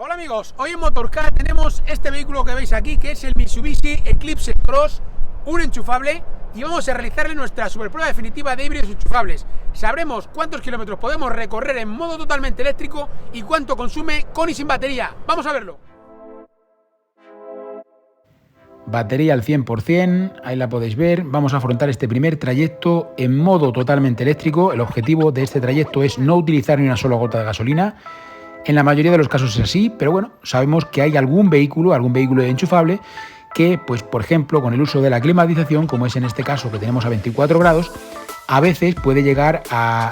Hola amigos, hoy en Motorcar tenemos este vehículo que veis aquí, que es el Mitsubishi Eclipse Cross, un enchufable, y vamos a realizarle nuestra superprueba definitiva de híbridos enchufables. Sabremos cuántos kilómetros podemos recorrer en modo totalmente eléctrico y cuánto consume con y sin batería. Vamos a verlo. Batería al 100%, ahí la podéis ver. Vamos a afrontar este primer trayecto en modo totalmente eléctrico. El objetivo de este trayecto es no utilizar ni una sola gota de gasolina. En la mayoría de los casos es así, pero bueno, sabemos que hay algún vehículo enchufable que, pues por ejemplo, con el uso de la climatización, como es en este caso que tenemos a 24 grados, a veces puede llegar a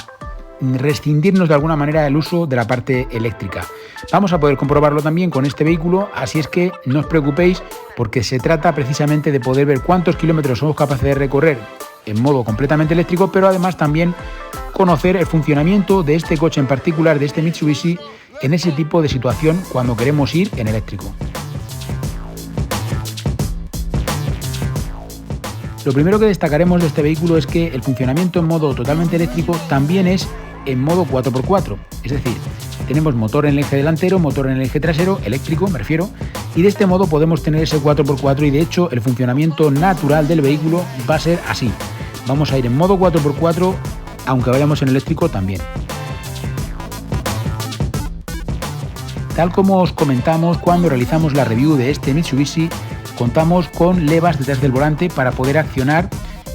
rescindirnos de alguna manera el uso de la parte eléctrica. Vamos a poder comprobarlo también con este vehículo, así es que no os preocupéis porque se trata precisamente de poder ver cuántos kilómetros somos capaces de recorrer en modo completamente eléctrico, pero además también conocer el funcionamiento de este coche en particular, de este Mitsubishi, en ese tipo de situación cuando queremos ir en eléctrico. Lo primero que destacaremos de este vehículo es que el funcionamiento en modo totalmente eléctrico también es en modo 4x4, es decir, tenemos motor en el eje delantero, motor en el eje trasero, eléctrico me refiero, y de este modo podemos tener ese 4x4 y de hecho el funcionamiento natural del vehículo va a ser así. Vamos a ir en modo 4x4 aunque vayamos en eléctrico también. Tal como os comentamos cuando realizamos la review de este Mitsubishi, contamos con levas detrás del volante para poder accionar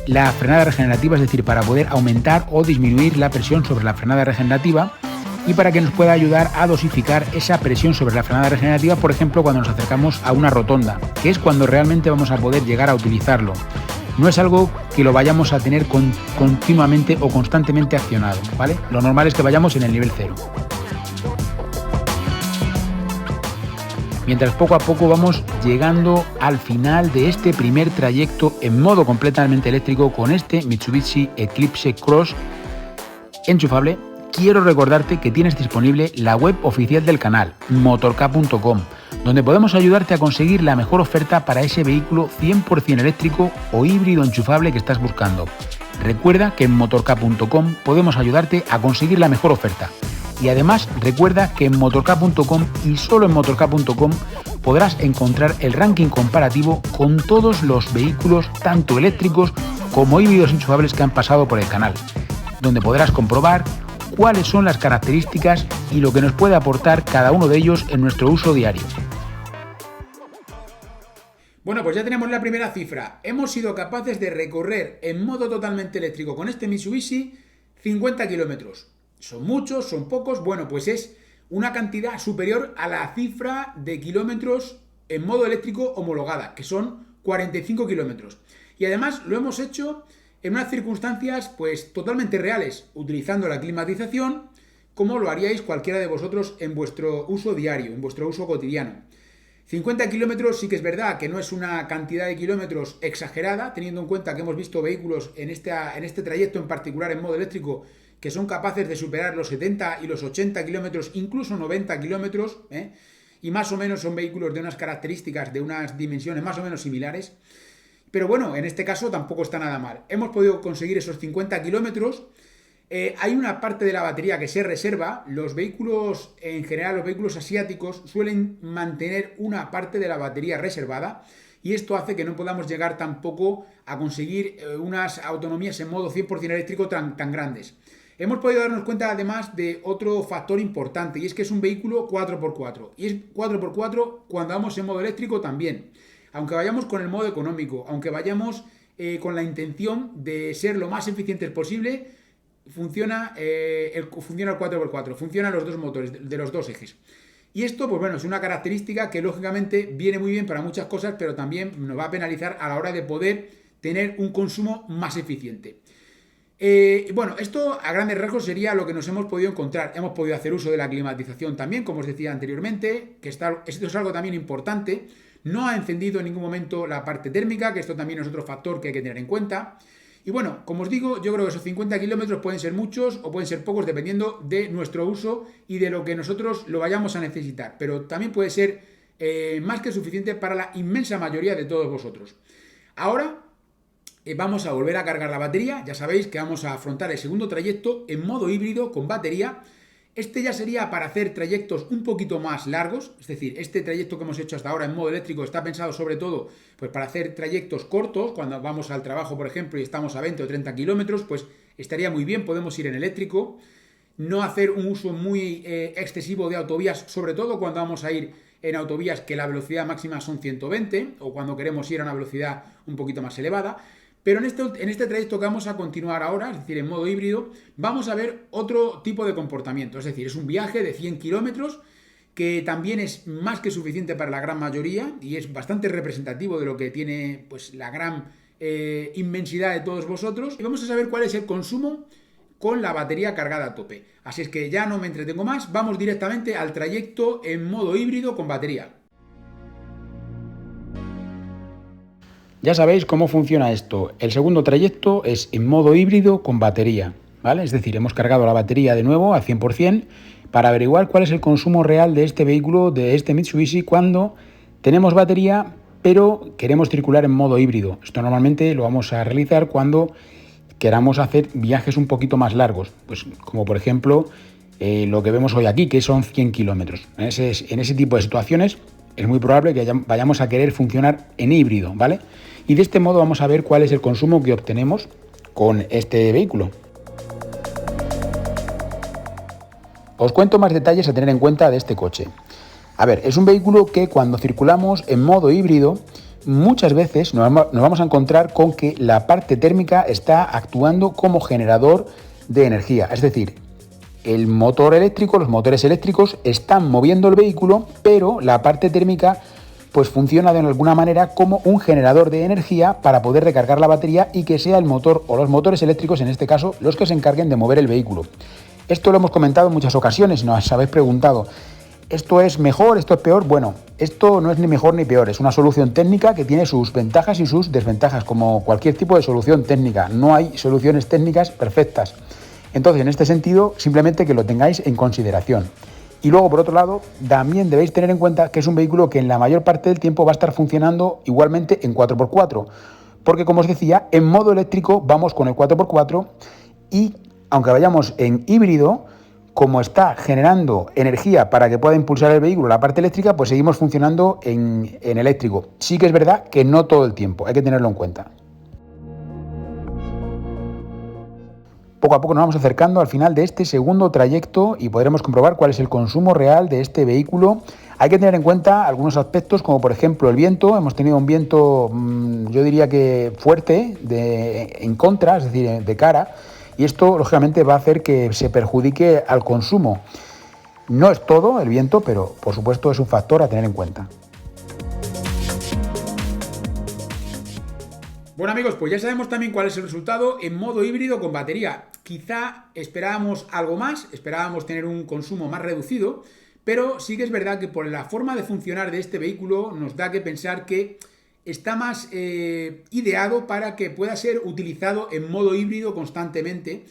la frenada regenerativa, es decir, para poder aumentar o disminuir la presión sobre la frenada regenerativa y para que nos pueda ayudar a dosificar esa presión sobre la frenada regenerativa, por ejemplo, cuando nos acercamos a una rotonda, que es cuando realmente vamos a poder llegar a utilizarlo. No es algo que lo vayamos a tener continuamente o constantemente accionado, ¿vale? Lo normal es que vayamos en el nivel 0. Mientras poco a poco vamos llegando al final de este primer trayecto en modo completamente eléctrico con este Mitsubishi Eclipse Cross enchufable, quiero recordarte que tienes disponible la web oficial del canal, motorcar.com, donde podemos ayudarte a conseguir la mejor oferta para ese vehículo 100% eléctrico o híbrido enchufable que estás buscando. Recuerda que en motorcar.com podemos ayudarte a conseguir la mejor oferta. Y además recuerda que en motorcar.com y solo en motorcar.com podrás encontrar el ranking comparativo con todos los vehículos, tanto eléctricos como híbridos enchufables que han pasado por el canal, donde podrás comprobar cuáles son las características y lo que nos puede aportar cada uno de ellos en nuestro uso diario. Bueno, pues ya tenemos la primera cifra. Hemos sido capaces de recorrer en modo totalmente eléctrico con este Mitsubishi 50 kilómetros. ¿Son muchos? ¿Son pocos? Bueno, pues es una cantidad superior a la cifra de kilómetros en modo eléctrico homologada, que son 45 kilómetros. Y además lo hemos hecho en unas circunstancias pues totalmente reales, utilizando la climatización como lo haríais cualquiera de vosotros en vuestro uso diario, en vuestro uso cotidiano. 50 kilómetros sí que es verdad que no es una cantidad de kilómetros exagerada, teniendo en cuenta que hemos visto vehículos en este trayecto en particular en modo eléctrico que son capaces de superar los 70 y los 80 kilómetros, incluso 90 kilómetros, y más o menos son vehículos de unas características, de unas dimensiones más o menos similares. Pero bueno, en este caso tampoco está nada mal. Hemos podido conseguir esos 50 kilómetros. Hay una parte de la batería que se reserva. Los vehículos, en general, los vehículos asiáticos suelen mantener una parte de la batería reservada y esto hace que no podamos llegar tampoco a conseguir unas autonomías en modo 100% eléctrico tan grandes. Hemos podido darnos cuenta además de otro factor importante y es que es un vehículo 4x4 y es 4x4 cuando vamos en modo eléctrico también. Aunque vayamos con el modo económico, aunque vayamos con la intención de ser lo más eficientes posible, funciona el 4x4, funcionan los dos motores de los dos ejes. Y esto, pues bueno, es una característica que lógicamente viene muy bien para muchas cosas, pero también nos va a penalizar a la hora de poder tener un consumo más eficiente. Bueno, esto a grandes rasgos sería lo que nos hemos podido encontrar. Hemos podido hacer uso de la climatización también, como os decía anteriormente, que esto es algo también importante. No ha encendido en ningún momento la parte térmica, que esto también es otro factor que hay que tener en cuenta. Y bueno, como os digo, yo creo que esos 50 kilómetros pueden ser muchos o pueden ser pocos dependiendo de nuestro uso y de lo que nosotros lo vayamos a necesitar. Pero también puede ser más que suficiente para la inmensa mayoría de todos vosotros. Ahora vamos a volver a cargar la batería. Ya sabéis que vamos a afrontar el segundo trayecto en modo híbrido con batería. Este ya sería para hacer trayectos un poquito más largos, es decir, este trayecto que hemos hecho hasta ahora en modo eléctrico está pensado sobre todo pues, para hacer trayectos cortos, cuando vamos al trabajo, por ejemplo, y estamos a 20 o 30 kilómetros, pues estaría muy bien, podemos ir en eléctrico, no hacer un uso muy excesivo de autovías, sobre todo cuando vamos a ir en autovías que la velocidad máxima son 120 o cuando queremos ir a una velocidad un poquito más elevada. Pero en este trayecto que vamos a continuar ahora, es decir, en modo híbrido, vamos a ver otro tipo de comportamiento. Es decir, es un viaje de 100 kilómetros que también es más que suficiente para la gran mayoría y es bastante representativo de lo que tiene pues, la gran inmensidad de todos vosotros. Y vamos a saber cuál es el consumo con la batería cargada a tope. Así es que ya no me entretengo más, vamos directamente al trayecto en modo híbrido con batería. Ya sabéis cómo funciona esto. El segundo trayecto es en modo híbrido con batería, ¿vale? Es decir, hemos cargado la batería de nuevo al 100% para averiguar cuál es el consumo real de este vehículo, de este Mitsubishi, cuando tenemos batería, pero queremos circular en modo híbrido. Esto normalmente lo vamos a realizar cuando queramos hacer viajes un poquito más largos, pues como por ejemplo lo que vemos hoy aquí, que son 100 kilómetros. En ese tipo de situaciones es muy probable que vayamos a querer funcionar en híbrido, ¿vale? Y de este modo vamos a ver cuál es el consumo que obtenemos con este vehículo. Os cuento más detalles a tener en cuenta de este coche. A ver, es un vehículo que cuando circulamos en modo híbrido, muchas veces nos vamos a encontrar con que la parte térmica está actuando como generador de energía. Es decir, el motor eléctrico, los motores eléctricos están moviendo el vehículo, pero la parte térmica pues funciona de alguna manera como un generador de energía para poder recargar la batería y que sea el motor o los motores eléctricos, en este caso, los que se encarguen de mover el vehículo. Esto lo hemos comentado en muchas ocasiones y nos habéis preguntado, ¿esto es mejor, esto es peor? Bueno, esto no es ni mejor ni peor, es una solución técnica que tiene sus ventajas y sus desventajas, como cualquier tipo de solución técnica. No hay soluciones técnicas perfectas. Entonces, en este sentido, simplemente que lo tengáis en consideración. Y luego, por otro lado, también debéis tener en cuenta que es un vehículo que en la mayor parte del tiempo va a estar funcionando igualmente en 4x4. Porque, como os decía, en modo eléctrico vamos con el 4x4 y, aunque vayamos en híbrido, como está generando energía para que pueda impulsar el vehículo la parte eléctrica, pues seguimos funcionando en eléctrico. Sí que es verdad que no todo el tiempo, hay que tenerlo en cuenta. Poco a poco nos vamos acercando al final de este segundo trayecto y podremos comprobar cuál es el consumo real de este vehículo. Hay que tener en cuenta algunos aspectos, como por ejemplo el viento. Hemos tenido un viento, yo diría que fuerte, en contra, es decir, de cara, y esto lógicamente va a hacer que se perjudique al consumo. No es todo el viento, pero por supuesto es un factor a tener en cuenta. Bueno amigos, pues ya sabemos también cuál es el resultado en modo híbrido con batería. Quizá esperábamos algo más, esperábamos tener un consumo más reducido, pero sí que es verdad que por la forma de funcionar de este vehículo nos da que pensar que está más ideado para que pueda ser utilizado en modo híbrido constantemente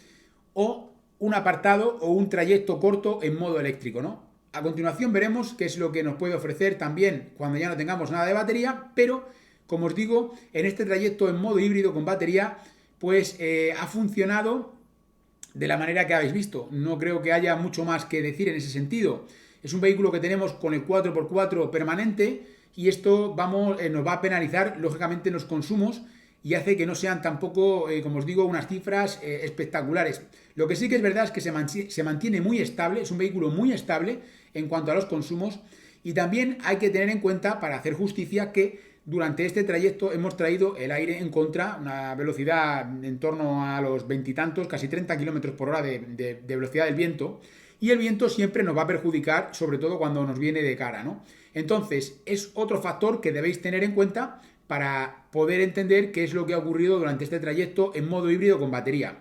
o un apartado o un trayecto corto en modo eléctrico, ¿no? A continuación veremos qué es lo que nos puede ofrecer también cuando ya no tengamos nada de batería, pero como os digo, en este trayecto en modo híbrido con batería, pues ha funcionado de la manera que habéis visto. No creo que haya mucho más que decir en ese sentido. Es un vehículo que tenemos con el 4x4 permanente y esto nos va a penalizar lógicamente en los consumos y hace que no sean tampoco, como os digo, unas cifras espectaculares. Lo que sí que es verdad es que se mantiene muy estable, es un vehículo muy estable en cuanto a los consumos y también hay que tener en cuenta, para hacer justicia, que durante este trayecto hemos traído el aire en contra, una velocidad en torno a los 20 y tantos, casi 30 km por hora de velocidad del viento, y el viento siempre nos va a perjudicar, sobre todo cuando nos viene de cara, ¿no? Entonces, es otro factor que debéis tener en cuenta para poder entender qué es lo que ha ocurrido durante este trayecto en modo híbrido con batería.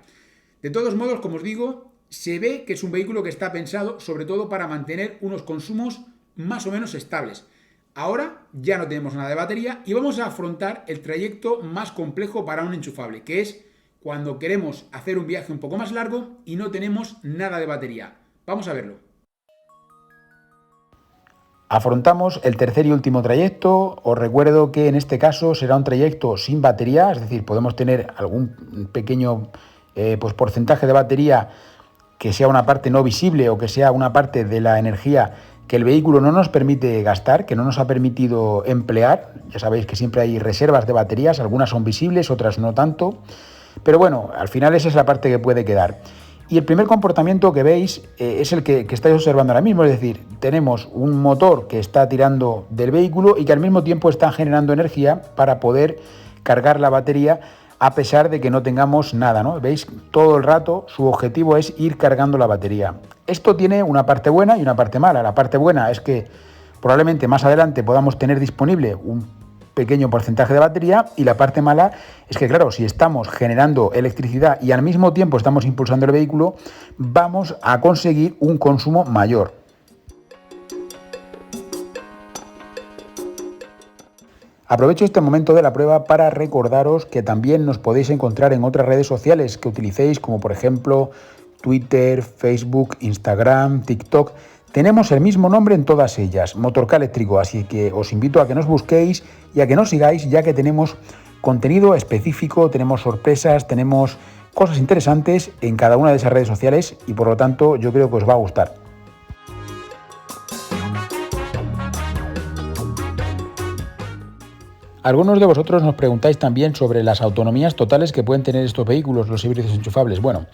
De todos modos, como os digo, se ve que es un vehículo que está pensado sobre todo para mantener unos consumos más o menos estables. Ahora ya no tenemos nada de batería y vamos a afrontar el trayecto más complejo para un enchufable, que es cuando queremos hacer un viaje un poco más largo y no tenemos nada de batería. Vamos a verlo. Afrontamos el tercer y último trayecto. Os recuerdo que en este caso será un trayecto sin batería, es decir, podemos tener algún pequeño porcentaje de batería que sea una parte no visible o que sea una parte de la energía que el vehículo no nos permite gastar, que no nos ha permitido emplear. Ya sabéis que siempre hay reservas de baterías, algunas son visibles, otras no tanto, pero bueno, al final esa es la parte que puede quedar. Y el primer comportamiento que veis es el que estáis observando ahora mismo, es decir, tenemos un motor que está tirando del vehículo y que al mismo tiempo está generando energía para poder cargar la batería a pesar de que no tengamos nada, ¿no? Veis, todo el rato su objetivo es ir cargando la batería. Esto tiene una parte buena y una parte mala. La parte buena es que probablemente más adelante podamos tener disponible un pequeño porcentaje de batería, y la parte mala es que, claro, si estamos generando electricidad y al mismo tiempo estamos impulsando el vehículo, vamos a conseguir un consumo mayor. Aprovecho este momento de la prueba para recordaros que también nos podéis encontrar en otras redes sociales que utilicéis, como por ejemplo Twitter, Facebook, Instagram, TikTok. Tenemos el mismo nombre en todas ellas, Motorca Eléctrico, así que os invito a que nos busquéis y a que nos sigáis, ya que tenemos contenido específico, tenemos sorpresas, tenemos cosas interesantes en cada una de esas redes sociales y por lo tanto yo creo que os va a gustar. Algunos de vosotros nos preguntáis también sobre las autonomías totales que pueden tener estos vehículos, los híbridos enchufables. Bueno,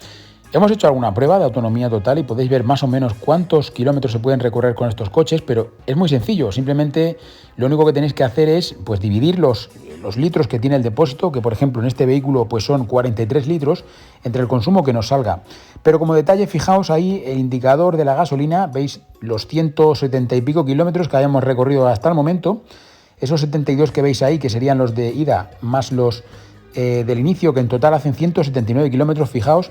hemos hecho alguna prueba de autonomía total y podéis ver más o menos cuántos kilómetros se pueden recorrer con estos coches, pero es muy sencillo. Simplemente lo único que tenéis que hacer es pues dividir los litros que tiene el depósito, que por ejemplo en este vehículo pues son 43 litros, entre el consumo que nos salga. Pero como detalle, fijaos ahí el indicador de la gasolina, veis los 170 y pico kilómetros que hayamos recorrido hasta el momento. Esos 72 que veis ahí, que serían los de ida, más los del inicio, que en total hacen 179 kilómetros, fijaos,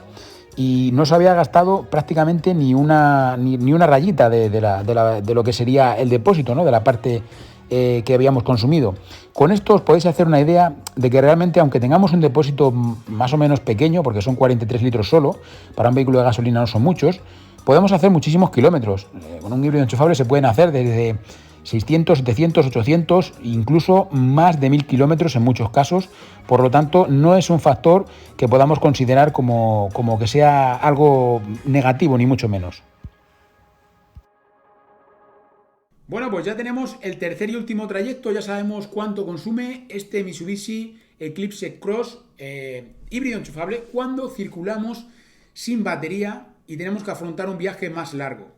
y no se había gastado prácticamente ni una rayita de lo que sería el depósito, ¿no? De la parte que habíamos consumido. Con esto os podéis hacer una idea de que realmente, aunque tengamos un depósito más o menos pequeño, porque son 43 litros solo, para un vehículo de gasolina no son muchos, podemos hacer muchísimos kilómetros. Con un híbrido enchufable se pueden hacer desde 600, 700, 800, incluso más de 1000 kilómetros en muchos casos. Por lo tanto, no es un factor que podamos considerar como que sea algo negativo, ni mucho menos. Bueno, pues ya tenemos el tercer y último trayecto, ya sabemos cuánto consume este Mitsubishi Eclipse Cross híbrido enchufable cuando circulamos sin batería y tenemos que afrontar un viaje más largo.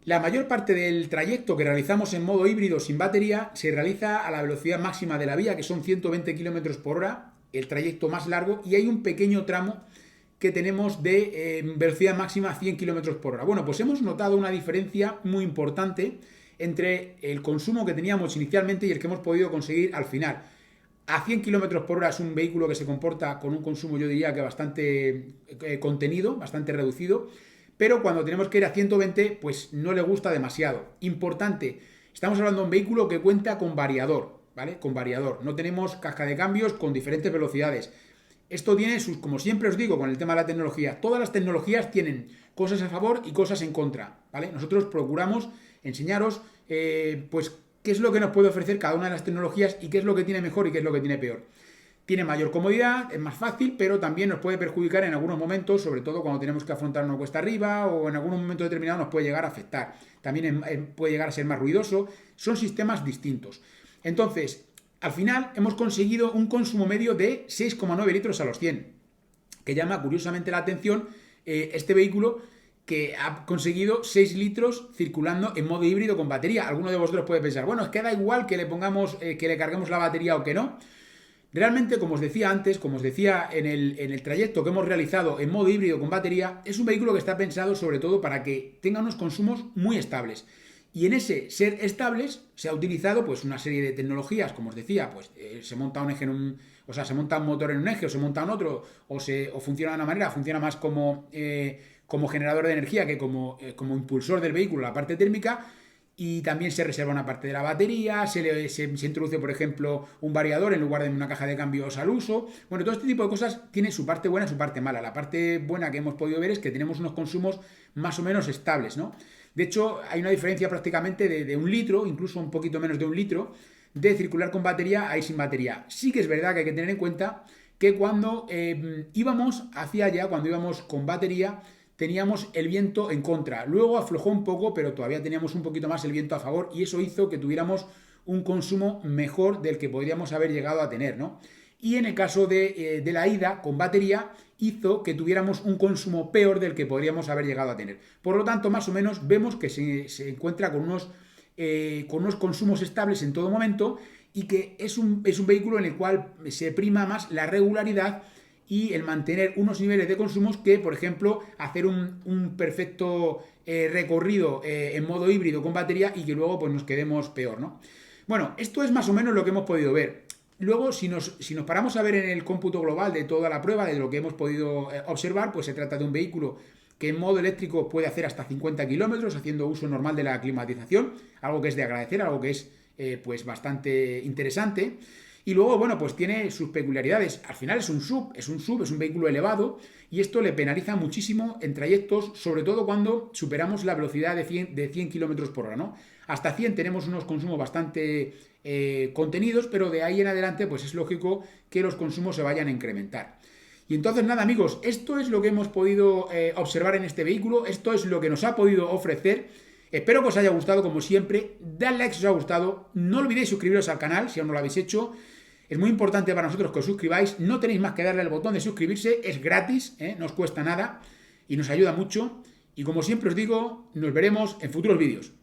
La mayor parte del trayecto que realizamos en modo híbrido sin batería se realiza a la velocidad máxima de la vía, que son 120 km por hora, el trayecto más largo, y hay un pequeño tramo que tenemos de velocidad máxima a 100 km por hora. Bueno, pues hemos notado una diferencia muy importante entre el consumo que teníamos inicialmente y el que hemos podido conseguir al final. A 100 km por hora es un vehículo que se comporta con un consumo, yo diría que bastante contenido, bastante reducido, pero cuando tenemos que ir a 120, pues no le gusta demasiado. Importante, estamos hablando de un vehículo que cuenta con variador, ¿vale? Con variador. No tenemos caja de cambios con diferentes velocidades. Esto tiene sus, como siempre os digo, con el tema de la tecnología, todas las tecnologías tienen cosas a favor y cosas en contra, ¿vale? Nosotros procuramos enseñaros, pues, qué es lo que nos puede ofrecer cada una de las tecnologías y qué es lo que tiene mejor y qué es lo que tiene peor. Tiene mayor comodidad, es más fácil, pero también nos puede perjudicar en algunos momentos, sobre todo cuando tenemos que afrontar una cuesta arriba o en algún momento determinado nos puede llegar a afectar. También puede llegar a ser más ruidoso. Son sistemas distintos. Entonces, al final hemos conseguido un consumo medio de 6,9 litros a los 100, que llama curiosamente la atención este vehículo que ha conseguido 6 litros circulando en modo híbrido con batería. Alguno de vosotros puede pensar, bueno, es que da igual que le pongamos, que le carguemos la batería o que no. Realmente, como os decía antes, como os decía en el trayecto que hemos realizado en modo híbrido con batería, es un vehículo que está pensado sobre todo para que tenga unos consumos muy estables. Y en ese ser estables se ha utilizado pues una serie de tecnologías, como os decía, pues se monta un eje se monta un motor en un eje o se monta en otro, o funciona de una manera, funciona más como generador de energía que como impulsor del vehículo, la parte térmica. Y también se reserva una parte de la batería, se introduce, por ejemplo, un variador en lugar de una caja de cambios al uso. Bueno, todo este tipo de cosas tiene su parte buena y su parte mala. La parte buena que hemos podido ver es que tenemos unos consumos más o menos estables, ¿no? De hecho, hay una diferencia prácticamente de 1 litro, incluso un poquito menos de 1 litro, de circular con batería a ir sin batería. Sí que es verdad que hay que tener en cuenta que cuando íbamos hacia allá, cuando íbamos con batería, teníamos el viento en contra. Luego aflojó un poco, pero todavía teníamos un poquito más el viento a favor y eso hizo que tuviéramos un consumo mejor del que podríamos haber llegado a tener, ¿no? Y en el caso de la ida con batería, hizo que tuviéramos un consumo peor del que podríamos haber llegado a tener. Por lo tanto, más o menos vemos que se encuentra con unos consumos estables en todo momento y que es un vehículo en el cual se prima más la regularidad y el mantener unos niveles de consumos que, por ejemplo, hacer un perfecto recorrido en modo híbrido con batería y que luego pues, nos quedemos peor, ¿no? Bueno, esto es más o menos lo que hemos podido ver. Luego, si nos paramos a ver en el cómputo global de toda la prueba, de lo que hemos podido observar, pues se trata de un vehículo que en modo eléctrico puede hacer hasta 50 kilómetros haciendo uso normal de la climatización, algo que es de agradecer, algo que es pues bastante interesante. Y luego, bueno, pues tiene sus peculiaridades. Al final es un vehículo elevado y esto le penaliza muchísimo en trayectos, sobre todo cuando superamos la velocidad de 100 km por hora, ¿no? Hasta 100 tenemos unos consumos bastante contenidos, pero de ahí en adelante pues es lógico que los consumos se vayan a incrementar. Y entonces nada amigos, esto es lo que hemos podido observar en este vehículo, esto es lo que nos ha podido ofrecer. Espero que os haya gustado como siempre, dadle like si os ha gustado, no olvidéis suscribiros al canal si aún no lo habéis hecho. Es muy importante para nosotros que os suscribáis, no tenéis más que darle al botón de suscribirse, es gratis, no os cuesta nada y nos ayuda mucho. Y como siempre os digo, nos veremos en futuros vídeos.